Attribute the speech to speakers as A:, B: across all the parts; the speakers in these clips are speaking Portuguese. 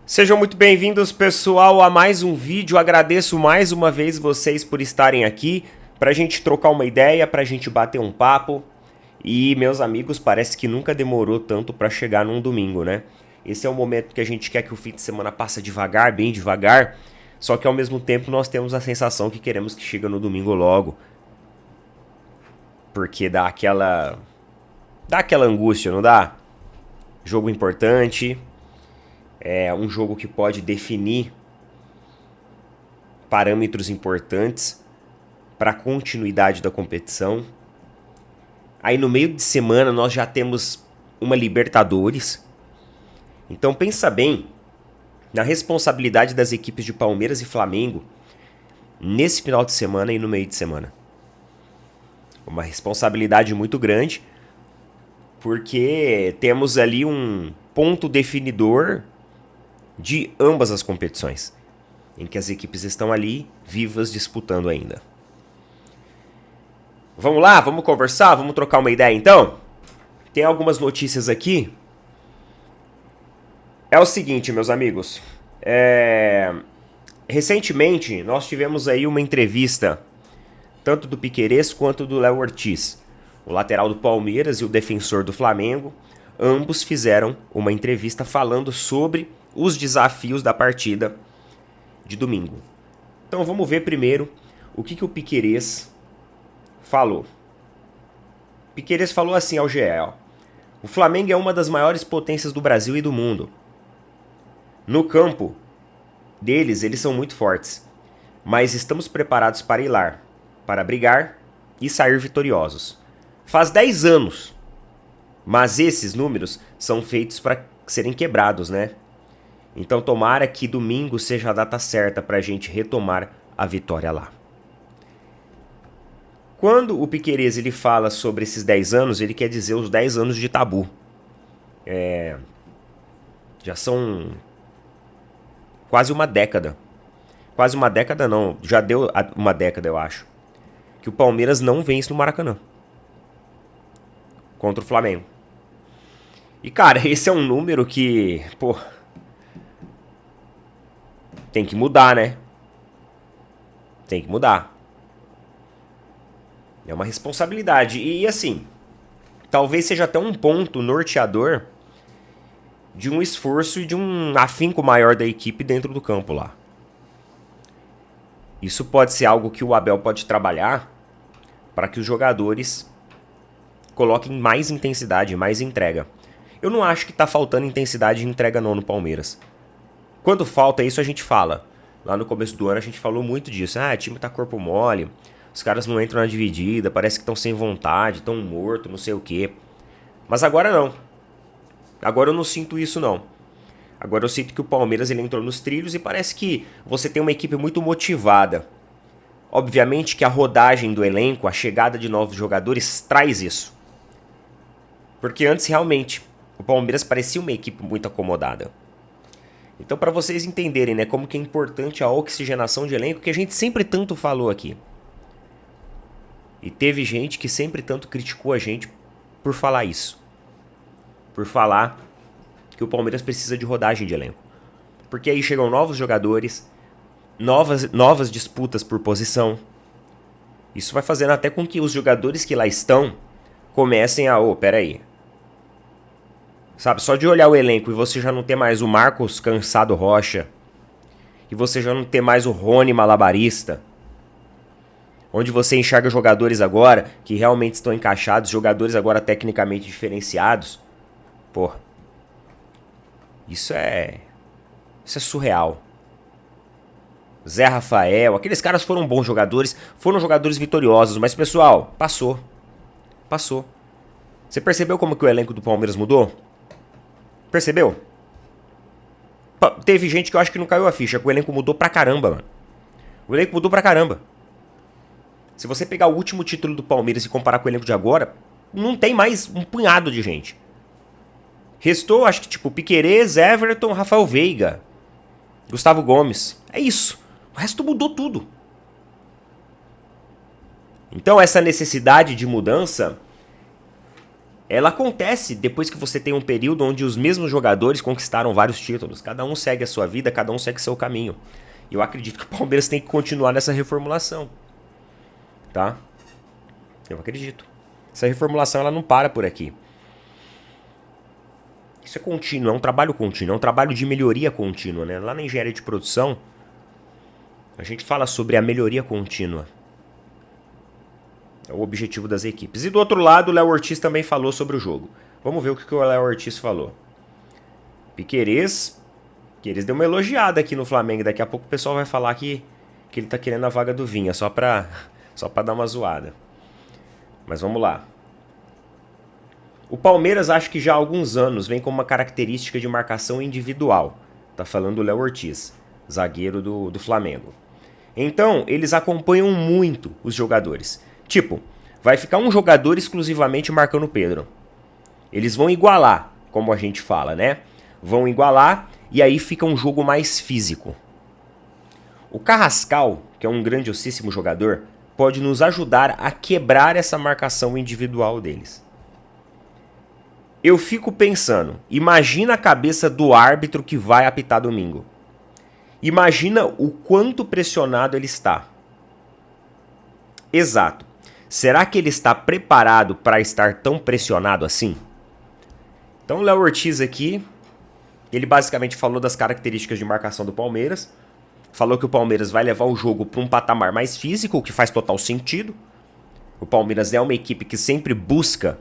A: Sejam muito bem-vindos, pessoal, a mais um vídeo. Agradeço mais uma vez vocês por estarem aqui pra gente trocar uma ideia, pra gente bater um papo. E, meus amigos, parece que nunca demorou tanto pra chegar num domingo, né? Esse é o momento que a gente quer que o fim de semana passe devagar, bem devagar, só que ao mesmo tempo nós temos a sensação que queremos que chegue no domingo logo. Porque dá aquela angústia, não dá? Jogo importante, é um jogo que pode definir parâmetros importantes para a continuidade da competição. Aí no meio de semana nós já temos uma Libertadores. Então pensa bem na responsabilidade das equipes de Palmeiras e Flamengo nesse final de semana e no meio de semana. Uma responsabilidade muito grande, porque temos ali um ponto definidor de ambas as competições, em que as equipes estão ali vivas disputando ainda. Vamos lá, vamos conversar, vamos trocar uma ideia então? Tem algumas notícias aqui. É o seguinte, meus amigos. Recentemente nós tivemos aí uma entrevista, tanto do Piquerez quanto do Léo Ortiz, o lateral do Palmeiras e o defensor do Flamengo. Ambos fizeram uma entrevista falando sobre os desafios da partida de domingo. Então vamos ver primeiro o que o Piquerez falou. Piquerez falou assim ao GE: o Flamengo é uma das maiores potências do Brasil e do mundo. No campo deles, eles são muito fortes, mas estamos preparados para ir lá, para brigar e sair vitoriosos. Faz 10 anos, mas esses números são feitos para serem quebrados, né? Então tomara que domingo seja a data certa para a gente retomar a vitória lá. Quando o Piquerez ele fala sobre esses 10 anos, ele quer dizer os 10 anos de tabu. Já são quase uma década. Quase uma década não, já deu uma década eu acho, que o Palmeiras não vence no Maracanã contra o Flamengo. E cara, esse é um número que, pô, tem que mudar, né? Tem que mudar. É uma responsabilidade. E assim, talvez seja até um ponto norteador de um esforço e de um afinco maior da equipe dentro do campo lá. Isso pode ser algo que o Abel pode trabalhar para que os jogadores coloquem mais intensidade, mais entrega. Eu não acho que tá faltando intensidade e entrega não no Palmeiras. Quando falta isso a gente fala. Lá no começo do ano a gente falou muito disso. Ah, o time tá corpo mole, os caras não entram na dividida, parece que estão sem vontade, estão mortos, não sei o quê. Mas agora não. Agora eu não sinto isso não. Agora eu sinto que o Palmeiras ele entrou nos trilhos e parece que você tem uma equipe muito motivada. Obviamente que a rodagem do elenco, a chegada de novos jogadores traz isso. Porque antes realmente o Palmeiras parecia uma equipe muito acomodada. Então para vocês entenderem, né, como que é importante a oxigenação de elenco, que a gente sempre tanto falou aqui. E teve gente que sempre tanto criticou a gente por falar isso. Por falar que o Palmeiras precisa de rodagem de elenco. Porque aí chegam novos jogadores, novas disputas por posição. Isso vai fazendo até com que os jogadores que lá estão comecem a... peraí. Sabe, só de olhar o elenco e você já não ter mais o Marcos Cansado Rocha, e você já não ter mais o Rony Malabarista, onde você enxerga jogadores agora que realmente estão encaixados, jogadores agora tecnicamente diferenciados. Pô, isso é surreal. Zé Rafael, aqueles caras foram bons jogadores, foram jogadores vitoriosos, mas pessoal, passou. Você percebeu como que o elenco do Palmeiras mudou? Percebeu? Teve gente que eu acho que não caiu a ficha, que o elenco mudou pra caramba, mano. O elenco mudou pra caramba. Se você pegar o último título do Palmeiras e comparar com o elenco de agora, não tem mais um punhado de gente. Restou, acho que tipo, Piquerez, Everton, Rafael Veiga, Gustavo Gomes. É isso. O resto mudou tudo. Então essa necessidade de mudança ela acontece depois que você tem um período onde os mesmos jogadores conquistaram vários títulos. Cada um segue a sua vida, cada um segue seu caminho. E eu acredito que o Palmeiras tem que continuar nessa reformulação. Tá? Eu acredito. Essa reformulação ela não para por aqui. Isso é contínuo, é um trabalho contínuo, é um trabalho de melhoria contínua, né? Lá na engenharia de produção, a gente fala sobre a melhoria contínua. É o objetivo das equipes. E do outro lado, o Léo Ortiz também falou sobre o jogo. Vamos ver o que o Léo Ortiz falou. Piquerez deu uma elogiada aqui no Flamengo. Daqui a pouco o pessoal vai falar que ele tá querendo a vaga do Vinha, só pra dar uma zoada. Mas vamos lá. O Palmeiras acho que já há alguns anos vem com uma característica de marcação individual. Tá falando o Léo Ortiz, zagueiro do Flamengo. Então, eles acompanham muito os jogadores. Tipo, vai ficar um jogador exclusivamente marcando o Pedro. Eles vão igualar, como a gente fala, né? Vão igualar e aí fica um jogo mais físico. O Carrascal, que é um grandiosíssimo jogador, pode nos ajudar a quebrar essa marcação individual deles. Eu fico pensando, imagina a cabeça do árbitro que vai apitar domingo. Imagina o quanto pressionado ele está. Exato. Será que ele está preparado para estar tão pressionado assim? Então o Léo Ortiz aqui, ele basicamente falou das características de marcação do Palmeiras. Falou que o Palmeiras vai levar o jogo para um patamar mais físico, o que faz total sentido. O Palmeiras é uma equipe que sempre busca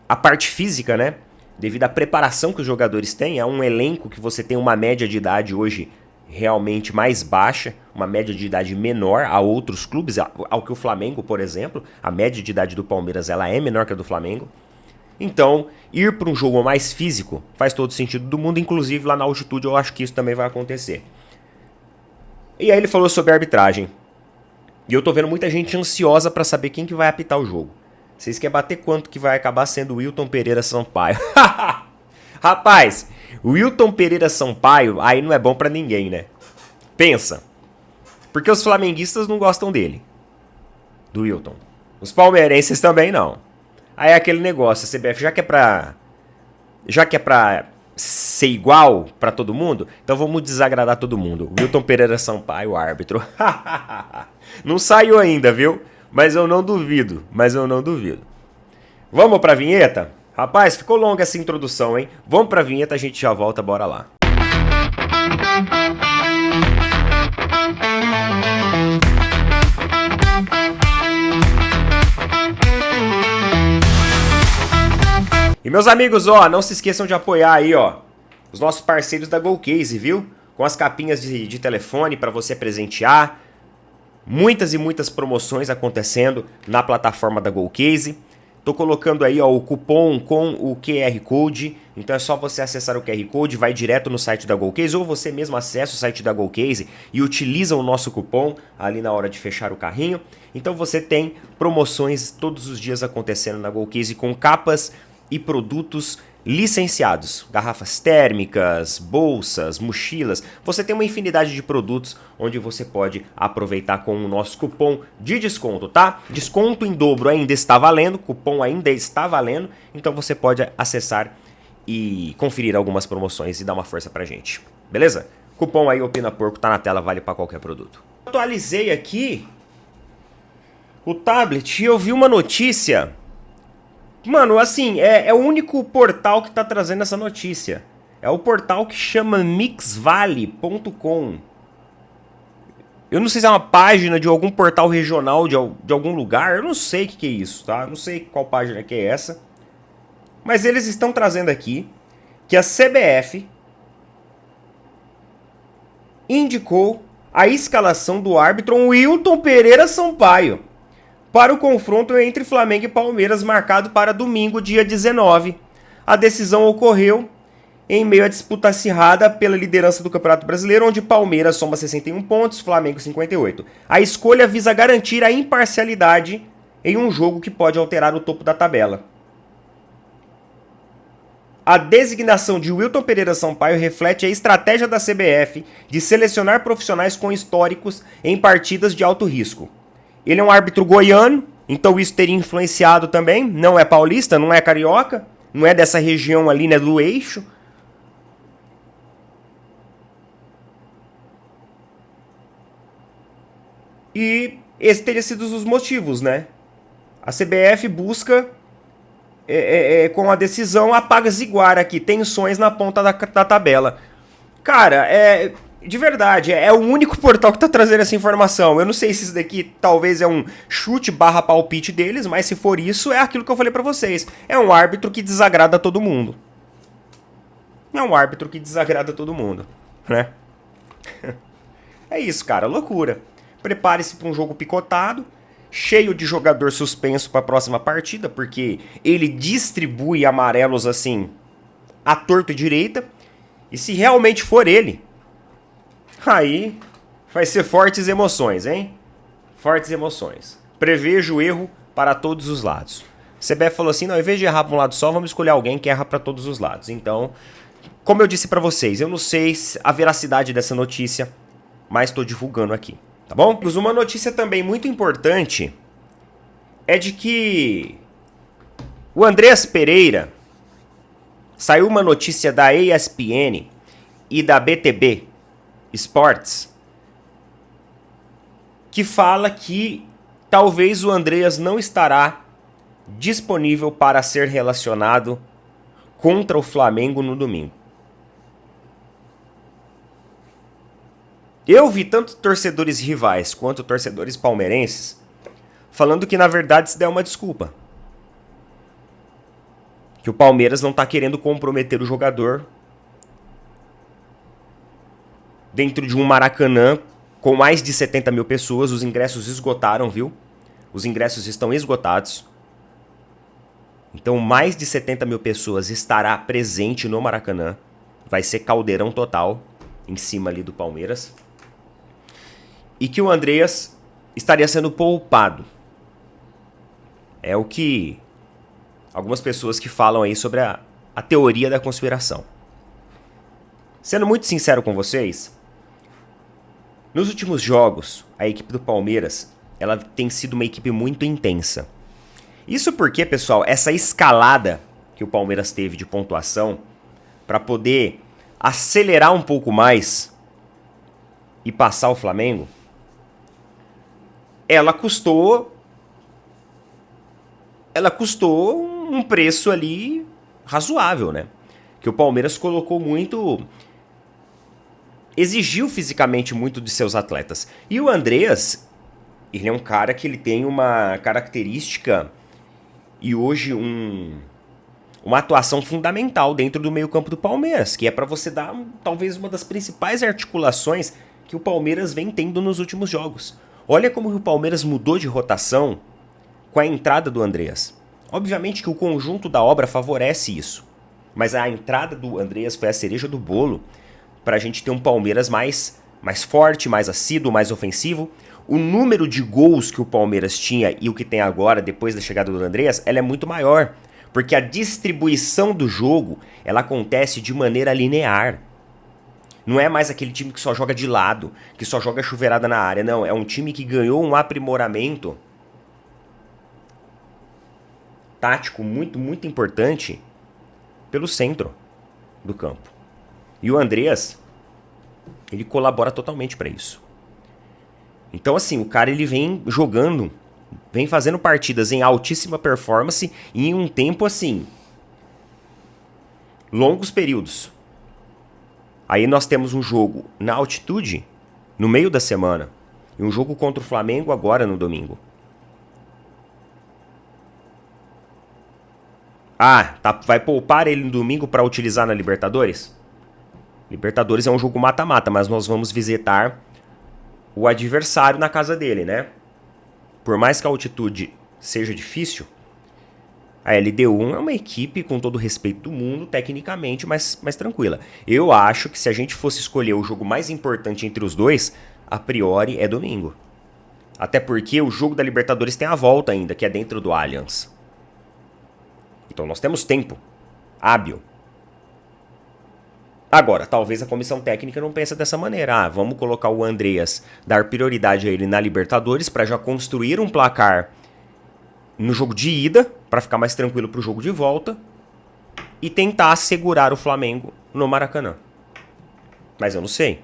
A: a parte física, né? Devido à preparação que os jogadores têm. É um elenco que você tem uma média de idade hoje realmente mais baixa, uma média de idade menor a outros clubes, ao que o Flamengo, por exemplo. A média de idade do Palmeiras ela é menor que a do Flamengo. Então, ir para um jogo mais físico faz todo sentido do mundo, inclusive lá na altitude eu acho que isso também vai acontecer. E aí ele falou sobre a arbitragem. E eu tô vendo muita gente ansiosa para saber quem que vai apitar o jogo. Vocês querem bater quanto que vai acabar sendo o Wilton Pereira Sampaio? Rapaz, o Wilton Pereira Sampaio aí não é bom pra ninguém, né? Pensa. Porque os flamenguistas não gostam dele. Do Wilton. Os palmeirenses também não. Aí é aquele negócio, a CBF já que é pra ser igual pra todo mundo, então vamos desagradar todo mundo. Wilton Pereira Sampaio, árbitro. Não saiu ainda, viu? Mas eu não duvido, Vamos pra vinheta? Rapaz, ficou longa essa introdução, hein? Vamos pra vinheta, a gente já volta, bora lá. E meus amigos, ó, não se esqueçam de apoiar aí, ó, os nossos parceiros da GoCase, viu? Com as capinhas de telefone para você presentear. Muitas e muitas promoções acontecendo na plataforma da GoCase. Tô colocando aí, ó, o cupom com o QR Code. Então é só você acessar o QR Code, vai direto no site da GoCase, ou você mesmo acessa o site da GoCase e utiliza o nosso cupom ali na hora de fechar o carrinho. Então você tem promoções todos os dias acontecendo na GoCase com capas e produtos licenciados, garrafas térmicas, bolsas, mochilas. Você tem uma infinidade de produtos onde você pode aproveitar com o nosso cupom de desconto, tá? Desconto em dobro ainda está valendo, cupom ainda está valendo, então você pode acessar e conferir algumas promoções e dar uma força pra gente, beleza? Cupom aí Opina Porco tá na tela, vale para qualquer produto. Atualizei aqui o tablet e eu vi uma notícia. Mano, assim, é o único portal que tá trazendo essa notícia. É o portal que chama mixvale.com. Eu não sei se é uma página de algum portal regional de algum lugar. Eu não sei o que é isso, tá? Eu não sei qual página que é essa. Mas eles estão trazendo aqui que a CBF indicou a escalação do árbitro Wilton Pereira Sampaio para o confronto entre Flamengo e Palmeiras, marcado para domingo, dia 19. A decisão ocorreu em meio à disputa acirrada pela liderança do Campeonato Brasileiro, onde Palmeiras soma 61 pontos, Flamengo 58. A escolha visa garantir a imparcialidade em um jogo que pode alterar o topo da tabela. A designação de Wilton Pereira Sampaio reflete a estratégia da CBF de selecionar profissionais com históricos em partidas de alto risco. Ele é um árbitro goiano, Então isso teria influenciado também. Não é paulista, não é carioca, não é dessa região ali, né, do eixo. E esse teria sido os motivos, né? A CBF busca, com a decisão, apaziguar aqui tensões na ponta da tabela. Cara, de verdade, é o único portal que tá trazendo essa informação. Eu não sei se isso daqui talvez é um chute barra palpite deles, mas se for isso, é aquilo que eu falei pra vocês. É um árbitro que desagrada todo mundo. É um árbitro que desagrada todo mundo, né? É isso, cara, loucura. Prepare-se para um jogo picotado, cheio de jogador suspenso para a próxima partida, porque ele distribui amarelos assim, à torto e direita. E se realmente for ele, aí vai ser fortes emoções, hein? Fortes emoções. Prevejo erro para todos os lados. O CBF falou assim, não, em vez de errar para um lado só, vamos escolher alguém que erra para todos os lados. Então, como eu disse para vocês, eu não sei a veracidade dessa notícia, mas estou divulgando aqui. Tá bom? Uma notícia também muito importante é de que o Andreas Pereira, saiu uma notícia da ESPN e da BTB Sports que fala que talvez o Andreas não estará disponível para ser relacionado contra o Flamengo no domingo. Eu vi tanto torcedores rivais quanto torcedores palmeirenses falando que na verdade isso daí é uma desculpa. Que o Palmeiras não tá querendo comprometer o jogador dentro de um Maracanã com mais de 70 mil pessoas. Os ingressos esgotaram, viu? Os ingressos estão esgotados. Então mais de 70 mil pessoas estará presente no Maracanã. Vai ser caldeirão total em cima ali do Palmeiras. E que o Andreas estaria sendo poupado. É o que algumas pessoas que falam aí sobre a teoria da conspiração. Sendo muito sincero com vocês, nos últimos jogos, a equipe do Palmeiras, ela tem sido uma equipe muito intensa. Isso porque, pessoal, essa escalada que o Palmeiras teve de pontuação para poder acelerar um pouco mais e passar o Flamengo, ela custou um preço ali razoável, né? Que o Palmeiras colocou muito, exigiu fisicamente muito de seus atletas. E o Andreas, ele é um cara que ele tem uma característica e hoje uma atuação fundamental dentro do meio-campo do Palmeiras, que é para você dar talvez uma das principais articulações que o Palmeiras vem tendo nos últimos jogos. Olha como o Palmeiras mudou de rotação com a entrada do Andreas. Obviamente que o conjunto da obra favorece isso, mas a entrada do Andreas foi a cereja do bolo para a gente ter um Palmeiras mais forte, mais assíduo, mais ofensivo. O número de gols que o Palmeiras tinha e o que tem agora, depois da chegada do Andreas, ela é muito maior, porque a distribuição do jogo ela acontece de maneira linear. Não é mais aquele time que só joga de lado, que só joga chuveirada na área. Não, é um time que ganhou um aprimoramento tático muito, muito importante pelo centro do campo. E o Andreas, ele colabora totalmente para isso. Então, assim, o cara ele vem jogando, vem fazendo partidas em altíssima performance e em um tempo, assim, longos períodos. Aí nós temos um jogo na altitude, no meio da semana, e um jogo contra o Flamengo agora no domingo. Ah, vai poupar ele no domingo para utilizar na Libertadores? Libertadores é um jogo mata-mata, mas nós vamos visitar o adversário na casa dele, né? Por mais que a altitude seja difícil, a LDU é uma equipe, com todo o respeito do mundo, tecnicamente mais tranquila. Eu acho que se a gente fosse escolher o jogo mais importante entre os dois, a priori é domingo. Até porque o jogo da Libertadores tem a volta ainda, que é dentro do Allianz. Então nós temos tempo hábil. Agora, talvez a comissão técnica não pense dessa maneira. Ah, vamos colocar o Andreas, dar prioridade a ele na Libertadores para já construir um placar no jogo de ida, para ficar mais tranquilo pro jogo de volta, e tentar segurar o Flamengo no Maracanã. Mas eu não sei.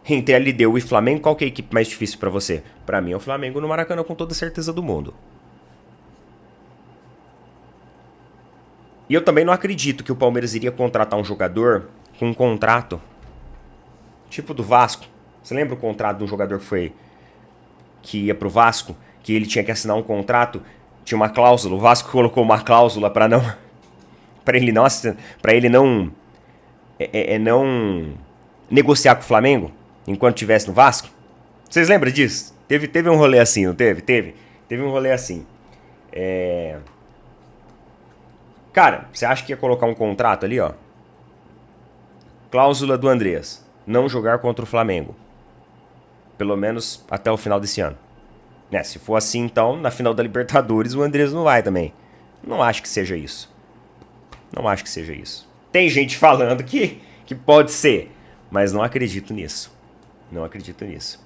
A: Entre a LDU e Flamengo, qual que é a equipe mais difícil para você? Para mim é o Flamengo no Maracanã, com toda certeza do mundo. E eu também não acredito que o Palmeiras iria contratar um jogador com um contrato tipo do Vasco. Você lembra o contrato de um jogador que ia pro Vasco, que ele tinha que assinar um contrato, tinha uma cláusula, o Vasco colocou uma cláusula para ele não negociar com o Flamengo enquanto estivesse no Vasco? Vocês lembram disso? Teve um rolê assim, não teve? Teve um rolê assim. Cara, você acha que ia colocar um contrato ali, ó? Cláusula do Andreas: não jogar contra o Flamengo. Pelo menos até o final desse ano. Né? Se for assim, então, na final da Libertadores o Andreas não vai também. Não acho que seja isso. Não acho que seja isso. Tem gente falando que pode ser, mas não acredito nisso. Não acredito nisso.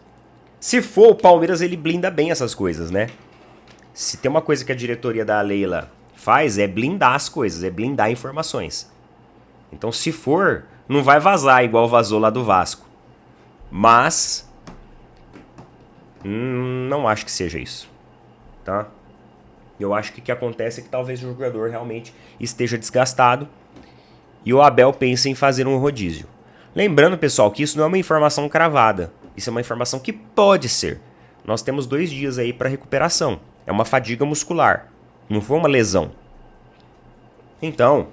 A: Se for, o Palmeiras ele blinda bem essas coisas, né? Se tem uma coisa que a diretoria da Leila faz, é blindar as coisas, é blindar informações. Então, se for, não vai vazar igual vazou lá do Vasco. Mas não acho que seja isso, tá? Eu acho que o que acontece é que talvez o jogador realmente esteja desgastado e o Abel pense em fazer um rodízio. Lembrando, pessoal, que isso não é uma informação cravada. Isso é uma informação que pode ser. Nós temos 2 dias aí para recuperação. É uma fadiga muscular. Não foi uma lesão. Então,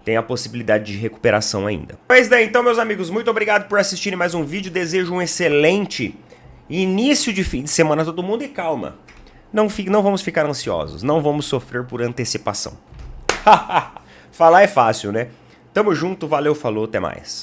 A: tem a possibilidade de recuperação ainda. Pois é, então, meus amigos, muito obrigado por assistirem mais um vídeo. Desejo um excelente início de fim de semana a todo mundo e calma. Não vamos ficar ansiosos. Não vamos sofrer por antecipação. Falar é fácil, né? Tamo junto, valeu, falou, até mais.